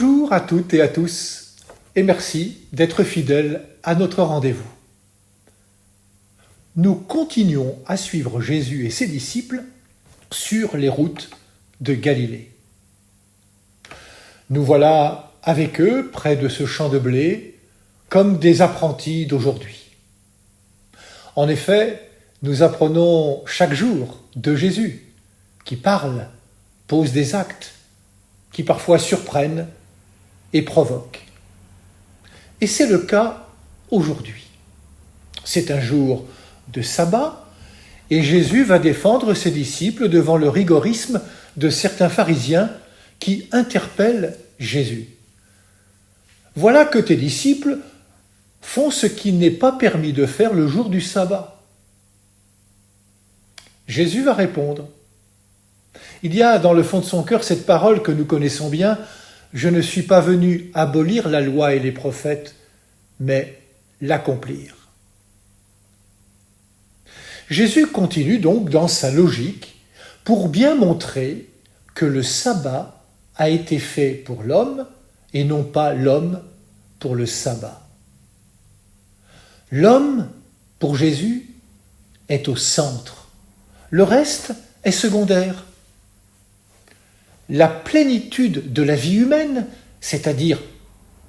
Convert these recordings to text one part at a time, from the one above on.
Bonjour à toutes et à tous, et merci d'être fidèles à notre rendez-vous. Nous continuons à suivre Jésus et ses disciples sur les routes de Galilée. Nous voilà avec eux près de ce champ de blé, comme des apprentis d'aujourd'hui. En effet, nous apprenons chaque jour de Jésus, qui parle, pose des actes, qui parfois surprennent et provoquent. Et c'est le cas aujourd'hui. C'est un jour de sabbat et Jésus va défendre ses disciples devant le rigorisme de certains pharisiens qui interpellent Jésus. Voilà que tes disciples font ce qu'il n'est pas permis de faire le jour du sabbat. Jésus va répondre. Il y a dans le fond de son cœur cette parole que nous connaissons bien, « Je ne suis pas venu abolir la loi et les prophètes, mais l'accomplir. » Jésus continue donc dans sa logique pour bien montrer que le sabbat a été fait pour l'homme et non pas l'homme pour le sabbat. L'homme, pour Jésus, est au centre. Le reste est secondaire. La plénitude de la vie humaine, c'est-à-dire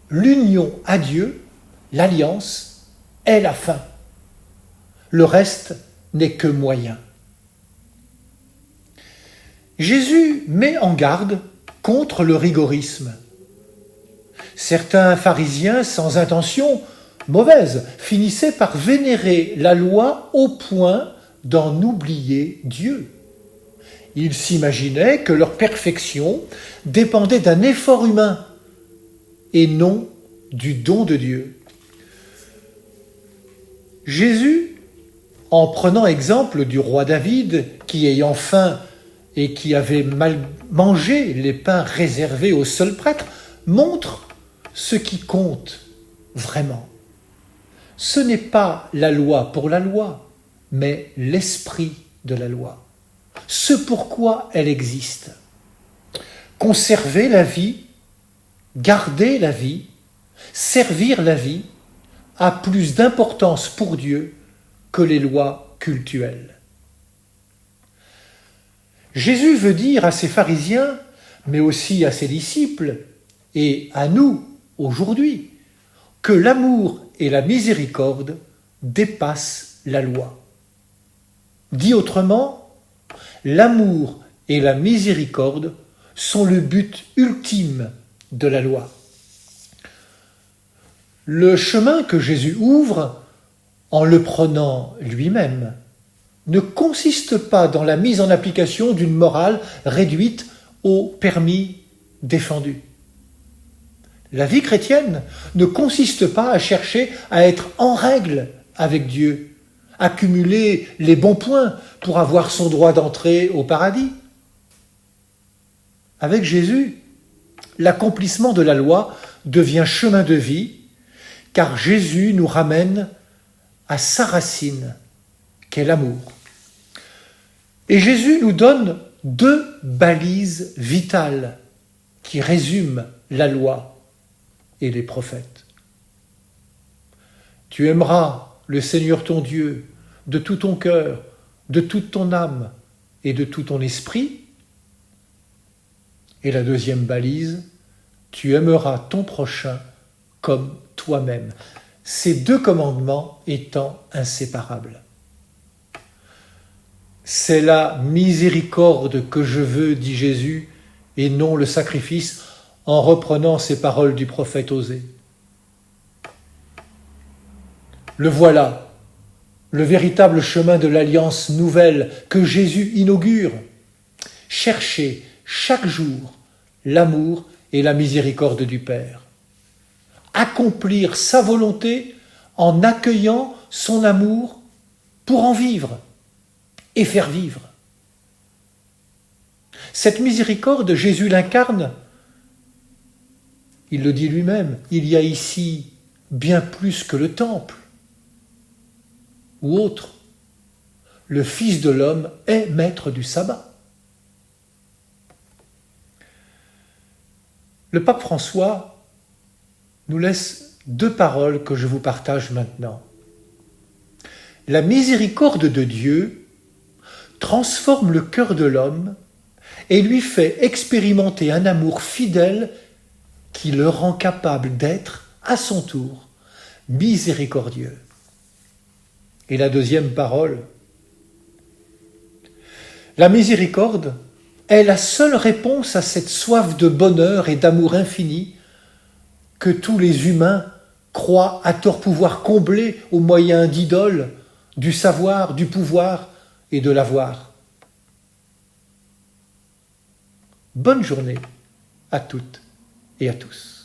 l'union à Dieu, l'alliance, est la fin. Le reste n'est que moyen. Jésus met en garde contre le rigorisme. Certains pharisiens sans intention mauvaise finissaient par vénérer la loi au point d'en oublier Dieu. Ils s'imaginaient que leur perfection dépendait d'un effort humain et non du don de Dieu. Jésus, en prenant exemple du roi David, qui ayant faim et qui avait mal mangé les pains réservés aux seuls prêtres, montre ce qui compte vraiment. Ce n'est pas la loi pour la loi, mais l'esprit de la loi. Ce pourquoi elle existe. Conserver la vie, garder la vie, servir la vie a plus d'importance pour Dieu que les lois cultuelles. Jésus veut dire à ses pharisiens, mais aussi à ses disciples et à nous aujourd'hui, que l'amour et la miséricorde dépassent la loi. Dit autrement, l'amour et la miséricorde sont le but ultime de la loi. Le chemin que Jésus ouvre, en le prenant lui-même, ne consiste pas dans la mise en application d'une morale réduite au permis défendu. La vie chrétienne ne consiste pas à chercher à être en règle avec Dieu, accumuler les bons points pour avoir son droit d'entrée au paradis. Avec Jésus, l'accomplissement de la loi devient chemin de vie, car Jésus nous ramène à sa racine, qu'est l'amour. Et Jésus nous donne deux balises vitales qui résument la loi et les prophètes. Tu aimeras le Seigneur ton Dieu de tout ton cœur, de toute ton âme et de tout ton esprit. Et la deuxième balise, tu aimeras ton prochain comme toi-même. Ces deux commandements étant inséparables. C'est la miséricorde que je veux, dit Jésus, et non le sacrifice, en reprenant ces paroles du prophète Osée. Le voilà, le véritable chemin de l'alliance nouvelle que Jésus inaugure. Cherchez chaque jour l'amour et la miséricorde du Père. Accomplir sa volonté en accueillant son amour pour en vivre et faire vivre. Cette miséricorde, Jésus l'incarne. Il le dit lui-même, il y a ici bien plus que le temple ou autre. Le Fils de l'homme est maître du sabbat. Le pape François nous laisse deux paroles que je vous partage maintenant. La miséricorde de Dieu transforme le cœur de l'homme et lui fait expérimenter un amour fidèle qui le rend capable d'être, à son tour, miséricordieux. Et la deuxième parole, la miséricorde est la seule réponse à cette soif de bonheur et d'amour infini que tous les humains croient à tort pouvoir combler au moyen d'idoles, du savoir, du pouvoir et de l'avoir. Bonne journée à toutes et à tous.